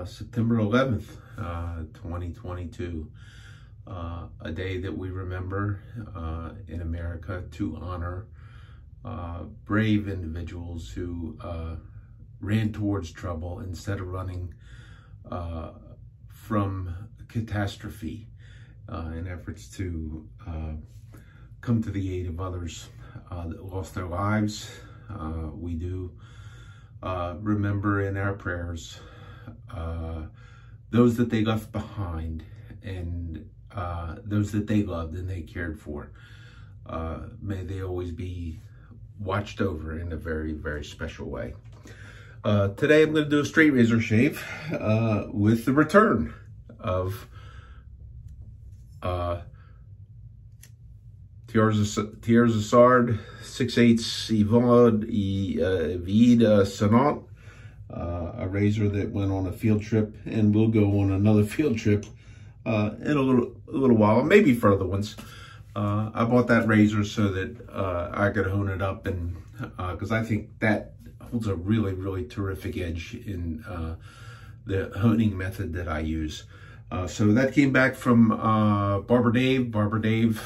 September 11th, 2022, a day that we remember in America to honor brave individuals who ran towards trouble instead of running from catastrophe in efforts to come to the aid of others that lost their lives. We do remember in our prayers those that they left behind and those that they loved and they cared for. May they always be watched over in a very, very special way. Today I'm going to do a straight razor shave with the return of Tierzasard 6/8 Vide Sonant, a razor that went on a field trip and will go on another field trip in a little while, maybe further ones. I bought that razor so that I could hone it up, and because I think that holds a really, really terrific edge in the honing method that I use. So that came back from Barber Dave. Barber Dave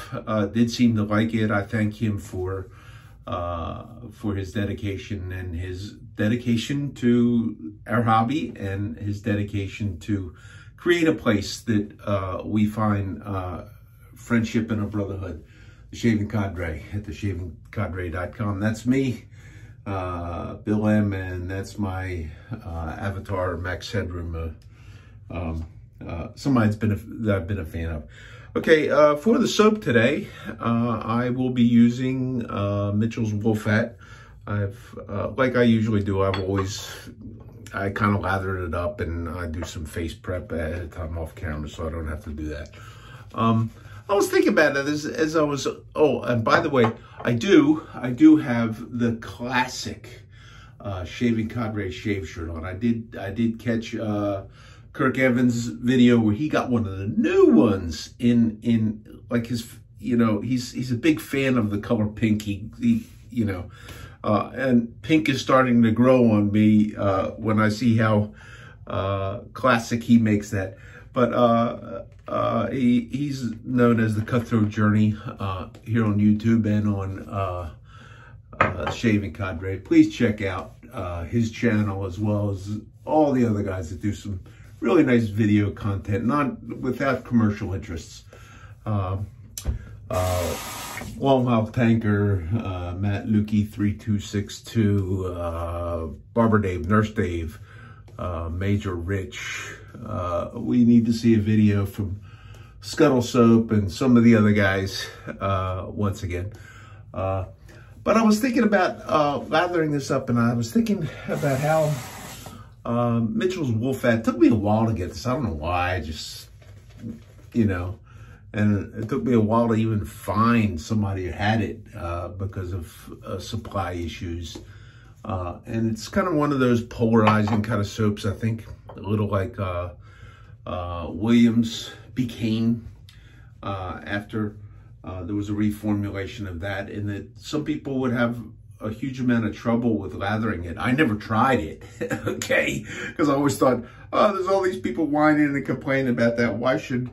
did seem to like it. I thank him for his dedication and his dedication to our hobby and his dedication to create a place that we find friendship and a brotherhood. The Shaving Cadre at theshavingcadre.com. That's me, Bill M, and that's my avatar, Max Headroom. Somebody that I've been a fan of. Okay, for the soap today, I will be using Mitchell's Wool Fat. Like I usually do, I kind of lathered it up and I do some face prep ahead of time off camera, so I don't have to do that. I was thinking about it as I was, oh, and by the way, I do have the classic Shaving Cadre shave shirt on. I did catch Kirk Evans' video where he got one of the new ones in like his, you know, he's a big fan of the color pink. He you know, and pink is starting to grow on me when I see how classic he makes that. But he's known as the Cutthroat Journey here on YouTube and on Shaving Cadre. Please check out his channel as well as all the other guys that do some really nice video content, not without commercial interests. Long Haul Tanker, Matt Lukey 3262, Barber Dave, Nurse Dave, Major Rich. We need to see a video from Scuttle Soap and some of the other guys once again. But I was thinking about lathering this up, and I was thinking about how Mitchell's Wool Fat, took me a while to get this. I don't know why, I just, you know, and it took me a while to even find somebody who had it because of supply issues. And it's kind of one of those polarizing kind of soaps, I think, a little like Williams became after there was a reformulation of that, and that some people would have a huge amount of trouble with lathering it. I never tried it, okay? Because I always thought, oh, there's all these people whining and complaining about that. Why should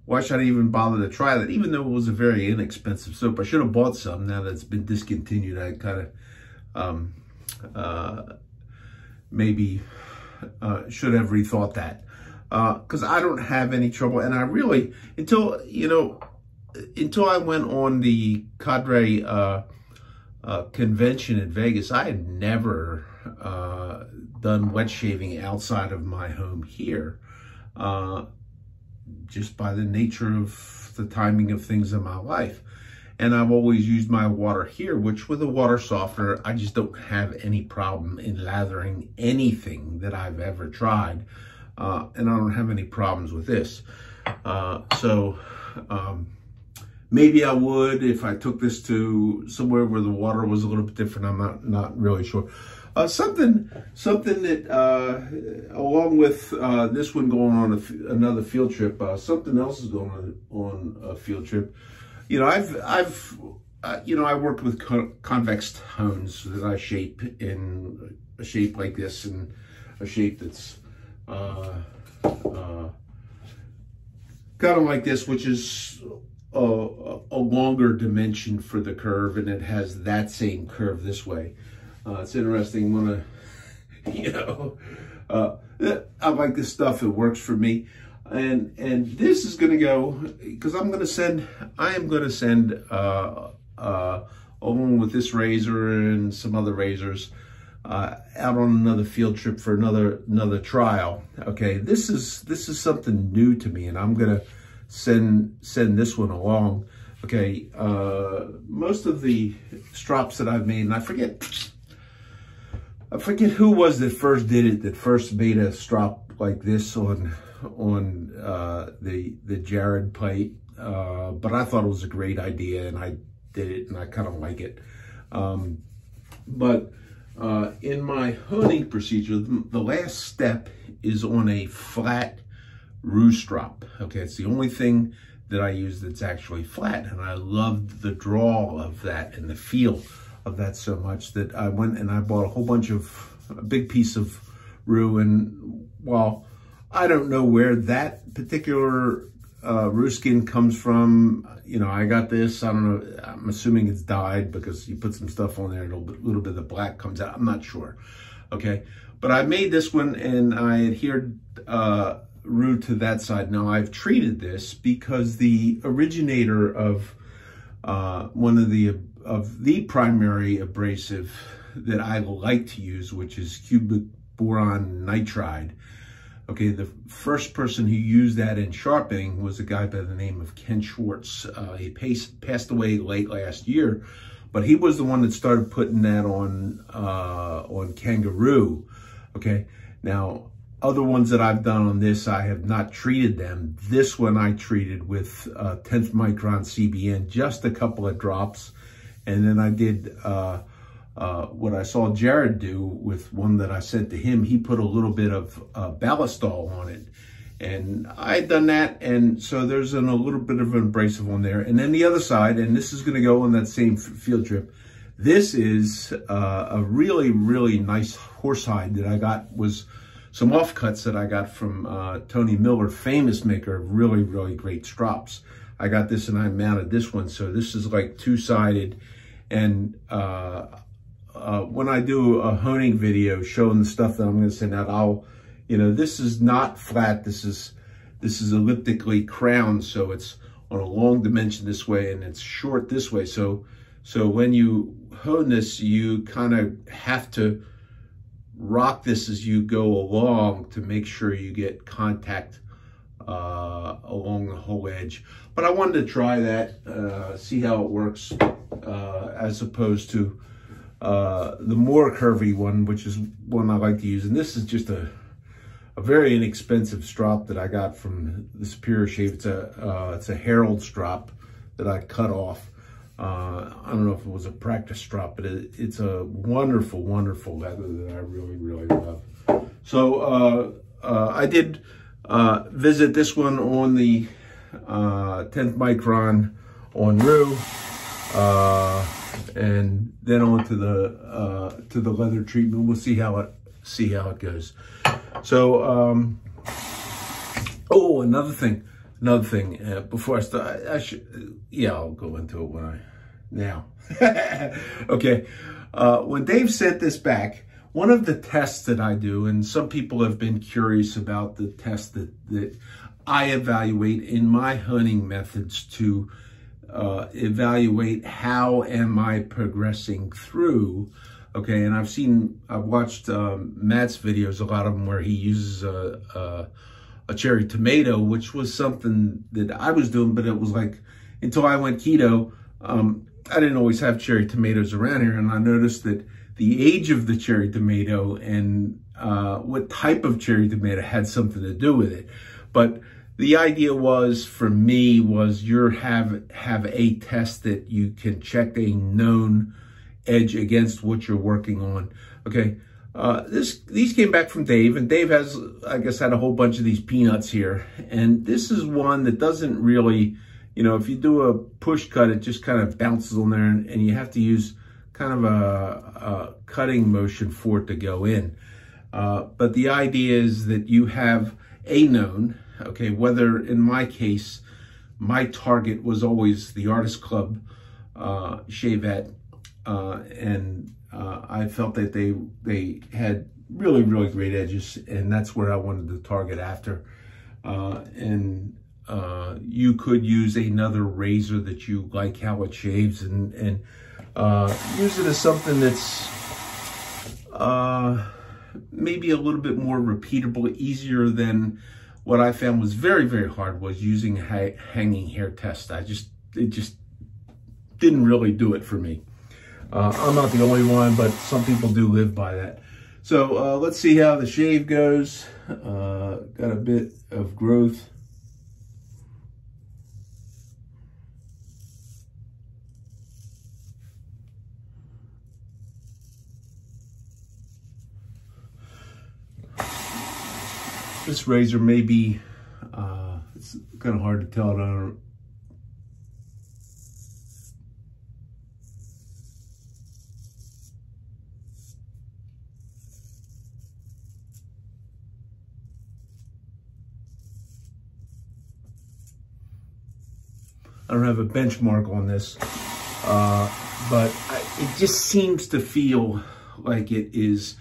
I even bother to try that? Even though it was a very inexpensive soap, I should have bought some. Now that it's been discontinued, I kind of maybe should have rethought that. Because I don't have any trouble, and I really, until I went on the Cadre convention in Vegas, I had never done wet shaving outside of my home here, just by the nature of the timing of things in my life. And I've always used my water here, which with a water softener, I just don't have any problem in lathering anything that I've ever tried. And I don't have any problems with this. Maybe I would if I took this to somewhere where the water was a little bit different. I'm not really sure. Something that, along with this one going on another field trip, something else is going on a field trip. You know, I worked with convex tones that I shape in a shape like this and a shape that's kind of like this, which is a longer dimension for the curve, and it has that same curve this way. It's interesting when I like this stuff. It works for me. And this is going to go, because I am going to send along with this razor and some other razors out on another field trip for another trial. Okay, this is something new to me, and I'm going to send this one along. Okay, most of the strops that I've made, and I forget who was that first did it, that first made a strop like this on the Jared plate, but I thought it was a great idea, and I did it, and I kind of like it. But in my honing procedure, the last step is on a flat roost strop. Okay, it's the only thing that I use that's actually flat, and I loved the draw of that and the feel of that so much that I went and I bought a big piece of rue. And while I don't know where that particular rue skin comes from, I got this, I don't know, I'm assuming it's dyed because you put some stuff on there, a little bit of the black comes out, I'm not sure. Okay, but I made this one and I adhered rue to that side. Now I've treated this because the originator of one of the primary abrasive that I like to use, which is cubic boron nitride. Okay, the first person who used that in sharpening was a guy by the name of Ken Schwartz. He passed away late last year, but he was the one that started putting that on kangaroo. Okay, now other ones that I've done on this, I have not treated them. This one I treated with 10th micron CBN, just a couple of drops. And then I did what I saw Jared do with one that I sent to him. He put a little bit of ballistol on it. And I had done that, and so there's a little bit of an abrasive on there. And then the other side, and this is going to go on that same field trip, this is a really, really nice horsehide that I got, was some offcuts that I got from Tony Miller, famous maker of really, really great strops. I got this and I mounted this one. So this is like two-sided. And when I do a honing video showing the stuff that I'm going to send out, this is not flat. This is elliptically crowned. So it's on a long dimension this way and it's short this way. So when you hone this, you kind of have to rock this as you go along to make sure you get contact along the whole edge. But I wanted to try that, see how it works, as opposed to the more curvy one, which is one I like to use. And this is just a very inexpensive strop that I got from the Superior Shave. It's a Herald strop that I cut off. I don't know if it was a practice strop, but it's a wonderful, wonderful leather that I really, really love. So I did visit this one on the 10th micron on rue, and then on to the leather treatment. We'll see how it goes. So oh, another thing. Before I start, I'll go into it now. Okay, when Dave sent this back, one of the tests that I do, and some people have been curious about the test that I evaluate in my hunting methods to evaluate how am I progressing through. Okay, and I've watched Matt's videos, a lot of them where he uses a cherry tomato, which was something that I was doing, but it was like, until I went keto, I didn't always have cherry tomatoes around here. And I noticed that the age of the cherry tomato and what type of cherry tomato had something to do with it. But the idea was, for me, was you have a test that you can check a known edge against what you're working on. Okay. These came back from Dave, and Dave has, I guess, had a whole bunch of these peanuts here. And this is one that doesn't really, if you do a push cut, it just kind of bounces on there, and you have to use kind of a cutting motion for it to go in. But the idea is that you have a known, okay, whether in my case, my target was always the Artist Club Shavette, and I felt that they had really, really great edges, and that's where I wanted to target after. You could use another razor that you like how it shaves, and use it as something that's maybe a little bit more repeatable, easier than what I found was very, very hard was using a hanging hair test. It just didn't really do it for me. I'm not the only one, but some people do live by that. So let's see how the shave goes. Got a bit of growth. This razor may be, it's kind of hard to tell it on. I don't have a benchmark on this, but it just seems to feel like it is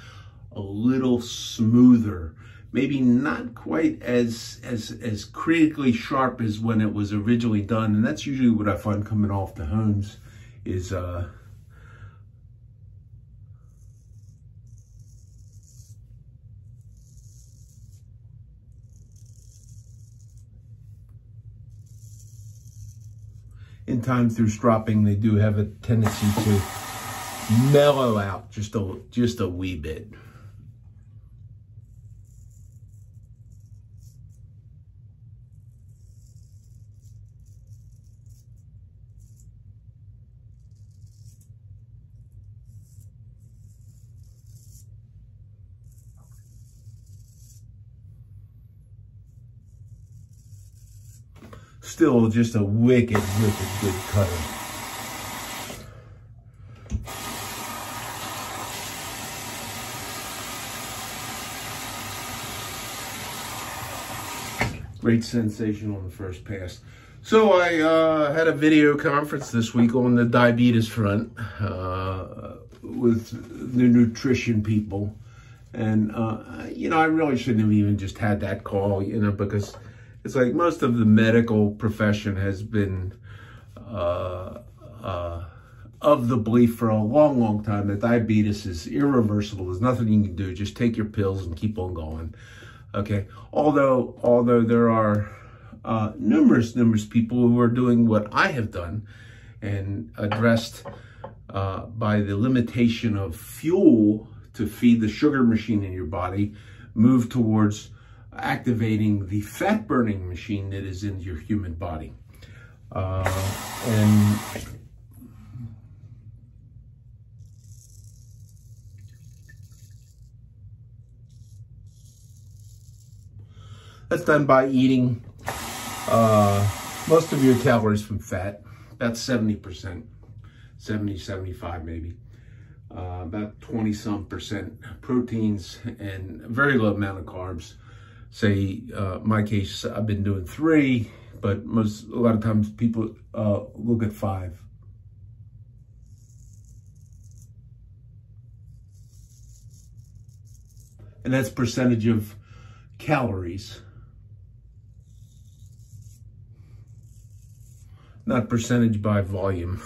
a little smoother. Maybe not quite as critically sharp as when it was originally done, and that's usually what I find coming off the hones is in time through stropping, they do have a tendency to mellow out just a wee bit. Still just a wicked, wicked good cutter. Great sensation on the first pass. So I had a video conference this week on the diabetes front with the nutrition people. And, you know, I really shouldn't have even just had that call, you know, because it's like most of the medical profession has been of the belief for a long, long time that diabetes is irreversible. There's nothing you can do. Just take your pills and keep on going. Okay. Although there are numerous people who are doing what I have done and addressed by the limitation of fuel to feed the sugar machine in your body, move towards activating the fat burning machine that is in your human body. And that's done by eating most of your calories from fat, about 70%, 70, 75 maybe. About 20-some% proteins and a very low amount of carbs. Say, my case, I've been doing 3, but a lot of times people look at 5. And that's percentage of calories, not percentage by volume.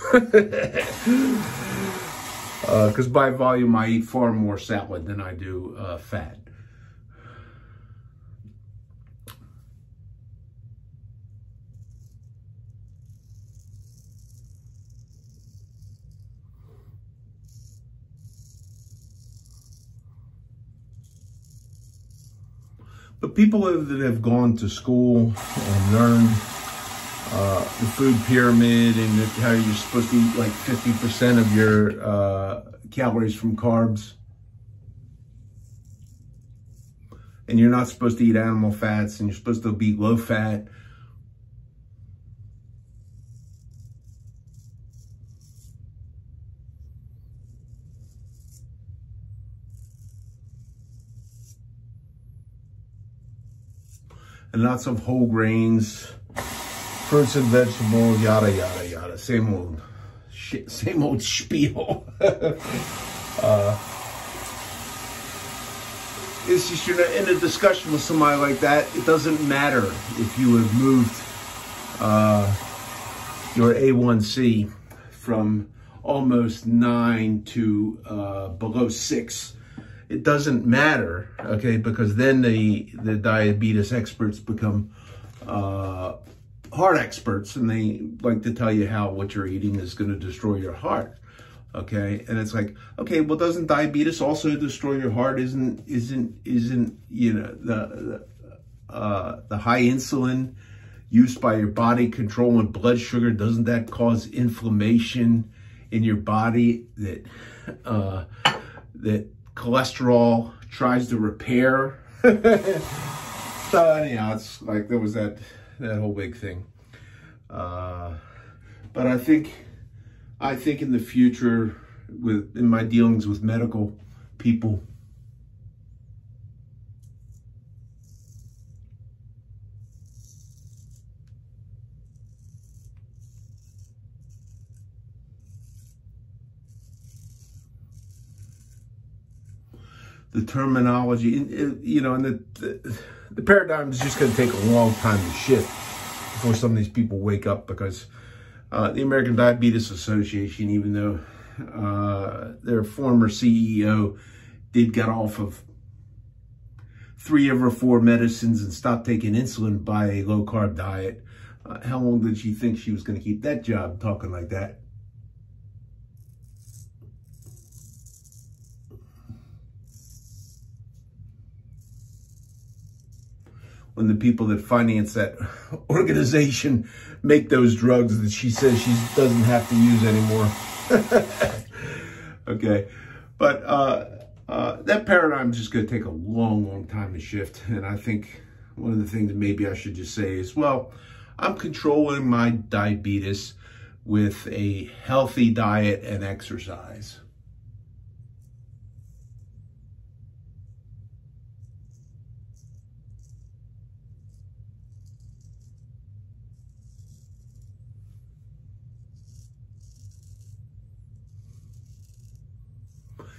Because by volume, I eat far more salad than I do fat. But people that have gone to school and learned the food pyramid and how you're supposed to eat like 50% of your calories from carbs, and you're not supposed to eat animal fats, and you're supposed to be low fat. and lots of whole grains, fruits and vegetables, yada, yada, yada. Same old shit, same old spiel. It's just, you're in a discussion with somebody like that, it doesn't matter if you have moved your A1C from almost 9 to below 6. It doesn't matter, okay, because then the diabetes experts become heart experts, and they like to tell you how what you're eating is going to destroy your heart. Okay, and it's like, okay, well, doesn't diabetes also destroy your heart? Isn't you know, the high insulin used by your body controlling blood sugar, doesn't that cause inflammation in your body that that cholesterol tries to repair? So anyhow, it's like there was that whole big thing. But I think in the future, in my dealings with medical people, the terminology, you know, and the paradigm is just going to take a long time to shift before some of these people wake up, because the American Diabetes Association, even though their former CEO did get off of 3 of her 4 medicines and stopped taking insulin by a low-carb diet, how long did she think she was going to keep that job talking like that? When the people that finance that organization make those drugs that she says she doesn't have to use anymore. Okay, but that paradigm is just going to take a long, long time to shift. And I think one of the things that maybe I should just say is, well, I'm controlling my diabetes with a healthy diet and exercise.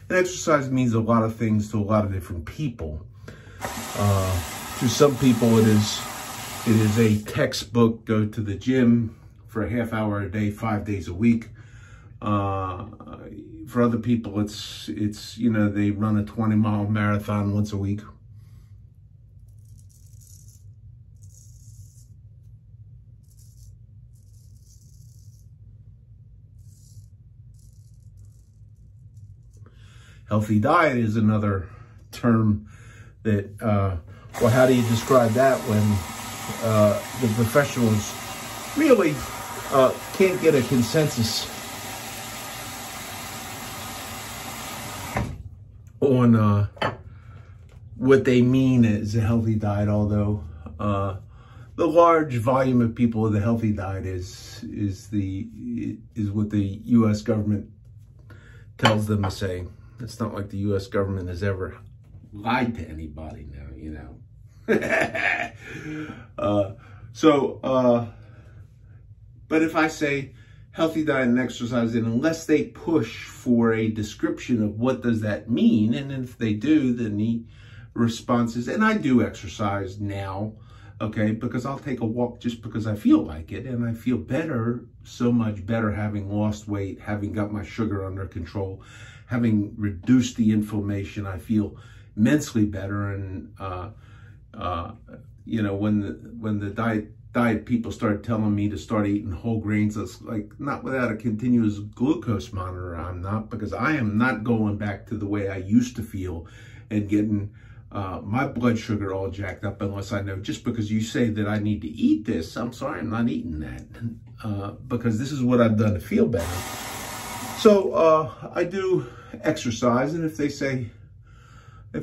And exercise means a lot of things to a lot of different people. To some people, it is a textbook, go to the gym for a half hour a day, 5 days a week. For other people, it's you know, they run a 20-mile marathon once a week. Healthy diet is another term that, well, how do you describe that when the professionals really can't get a consensus on what they mean as a healthy diet, although the large volume of people with a healthy diet is what the U.S. government tells them to say. It's not like the U.S. government has ever lied to anybody now, you know. But if I say healthy diet and exercise, and unless they push for a description of what does that mean, and if they do, then the response is, and I do exercise now, okay, because I'll take a walk just because I feel like it, and I feel better, so much better having lost weight, having got my sugar under control, having reduced the inflammation. I feel immensely better. And you know, when the diet people start telling me to start eating whole grains, it's like, not without a continuous glucose monitor. I'm not, because I am not going back to the way I used to feel and getting my blood sugar all jacked up, unless I know, just because you say that I need to eat this, I'm sorry, I'm not eating that, because this is what I've done to feel better. So I do exercise, and if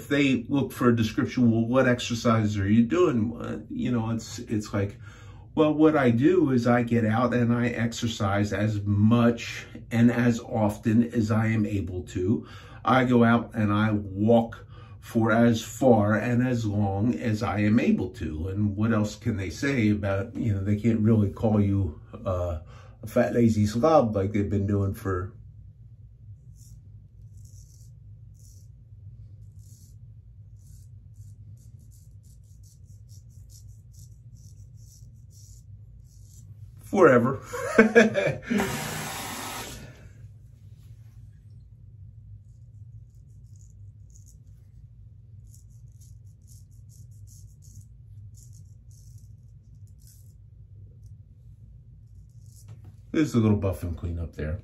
they look for a description, well, what exercises are you doing? You know, it's like, well, what I do is I get out and I exercise as much and as often as I am able to. I go out and I walk for as far and as long as I am able to. And what else can they say about, you know, they can't really call you a fat, lazy slob like they've been doing for forever. There's a little buff and clean up there.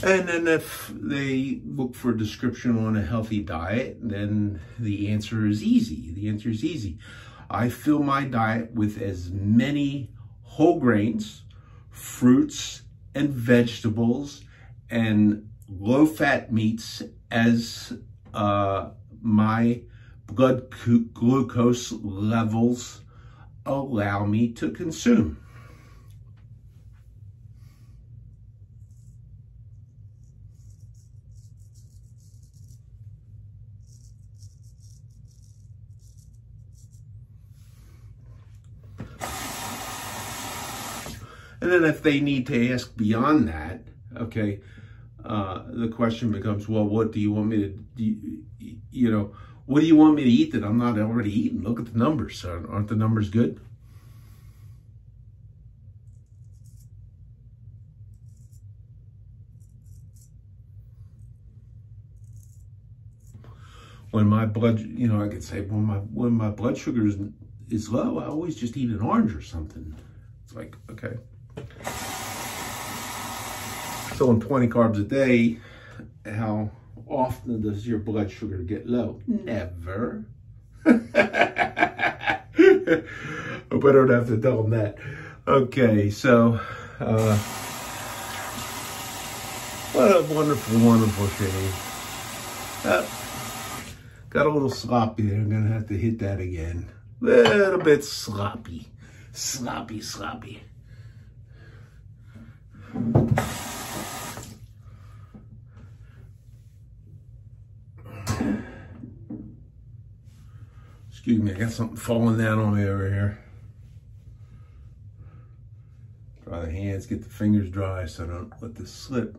And then if they look for a description on a healthy diet, then the answer is easy. The answer is easy. I fill my diet with as many whole grains, fruits, and vegetables, and low-fat meats as my blood glucose levels allow me to consume. And then if they need to ask beyond that, okay, the question becomes, well, what do you want me to do? You know, what do you want me to eat that I'm not already eating? Look at the numbers. Aren't the numbers good? When my blood, you know, I could say when my blood sugar is low, I always just eat an orange or something. It's like, okay. So on 20 carbs a day, how often does your blood sugar get low? Never. I hope I don't have to tell them that. Okay, so what a wonderful, wonderful shave. Got a little sloppy there. I'm gonna have to hit that again. A little bit sloppy. Sloppy, sloppy. Excuse me, I got something falling down on me over here. Dry the hands, get the fingers dry so I don't let this slip.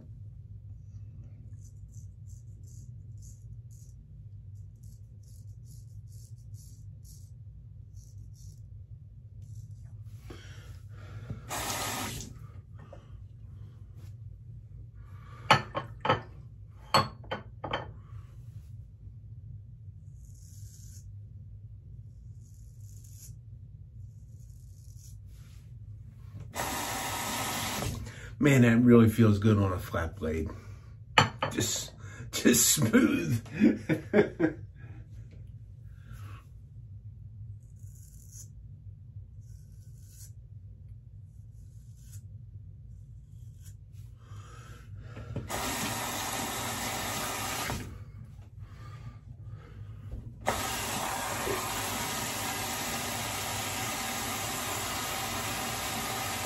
Man, that really feels good on a flat blade. Just smooth.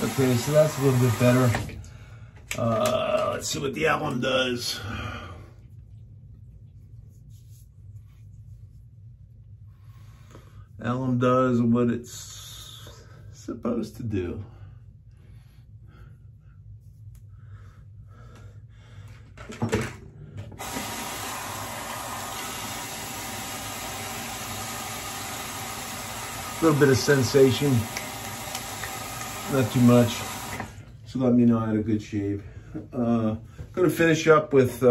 Okay, so that's a little bit better. Let's see what the alum does. Alum does what it's supposed to do. A little bit of sensation, not too much. So let me know I had a good shave. Gonna finish up with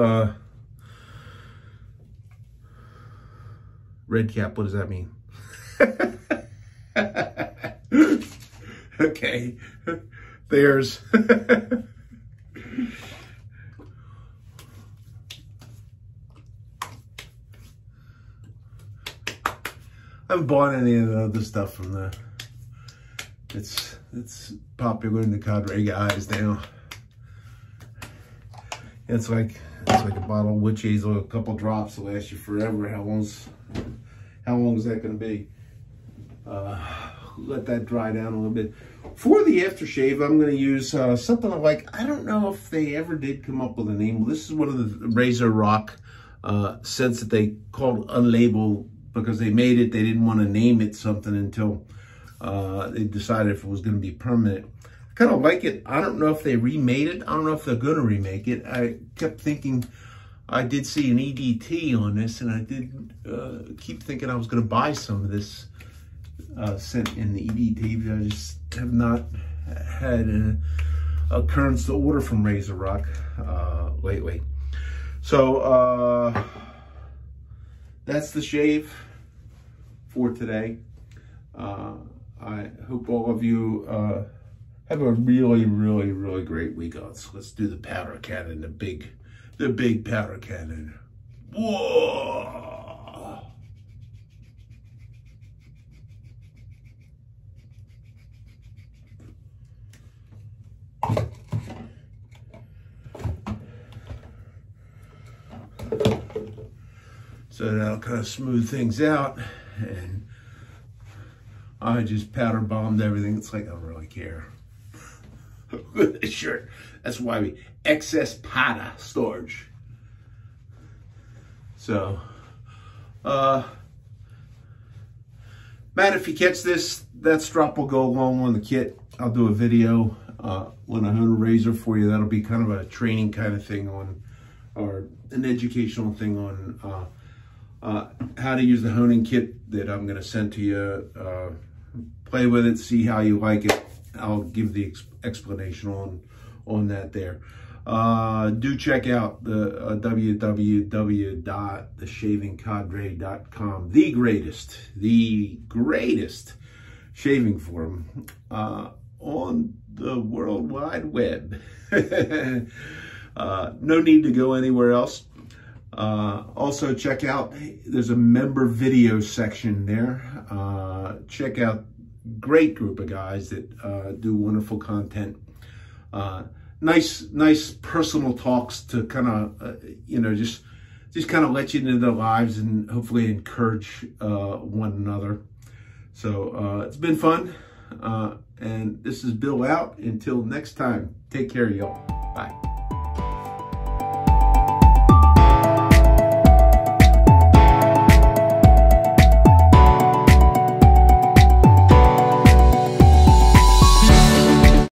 red cap. What does that mean? Okay, there's. I haven't bought any of the other stuff from the. It's popular in the cadre guys now. It's like a bottle of witch hazel, a couple drops will last you forever. How long is that going to be? Let that dry down a little bit. For the aftershave, I'm going to use something like, I don't know if they ever did come up with a name. This is one of the Razor Rock since that they called unlabeled because they made it. They didn't want to name it something until they decided if it was going to be permanent. I kind of like it. I don't know if they remade it. I don't know if they're going to remake it. I kept thinking, I did see an EDT on this, and I did keep thinking I was going to buy some of this scent in the EDT, but I just have not had an occurrence to order from Razor Rock lately. So that's the shave for today. I hope all of you have a really, really, really great week. Let's do the powder cannon, the big powder cannon. Whoa! So that'll kind of smooth things out, and I just powder bombed everything. It's like I don't really care. Look at this shirt. That's why we excess powder storage. So, Matt, if you catch this, that strop will go along on the kit. I'll do a video when I hone a razor for you. That'll be kind of a training kind of thing on, or an educational thing on how to use the honing kit that I'm going to send to you. Play with it, see how you like it. I'll give the explanation on that there. Do check out the www.theshavingcadre.com. The greatest shaving forum on the World Wide Web. No need to go anywhere else. Also check out, there's a member video section there. Check out great group of guys that do wonderful content. Nice personal talks to kind of, just kind of let you into their lives and hopefully encourage one another. So it's been fun. And this is Bill out. Until next time, take care, y'all. Bye.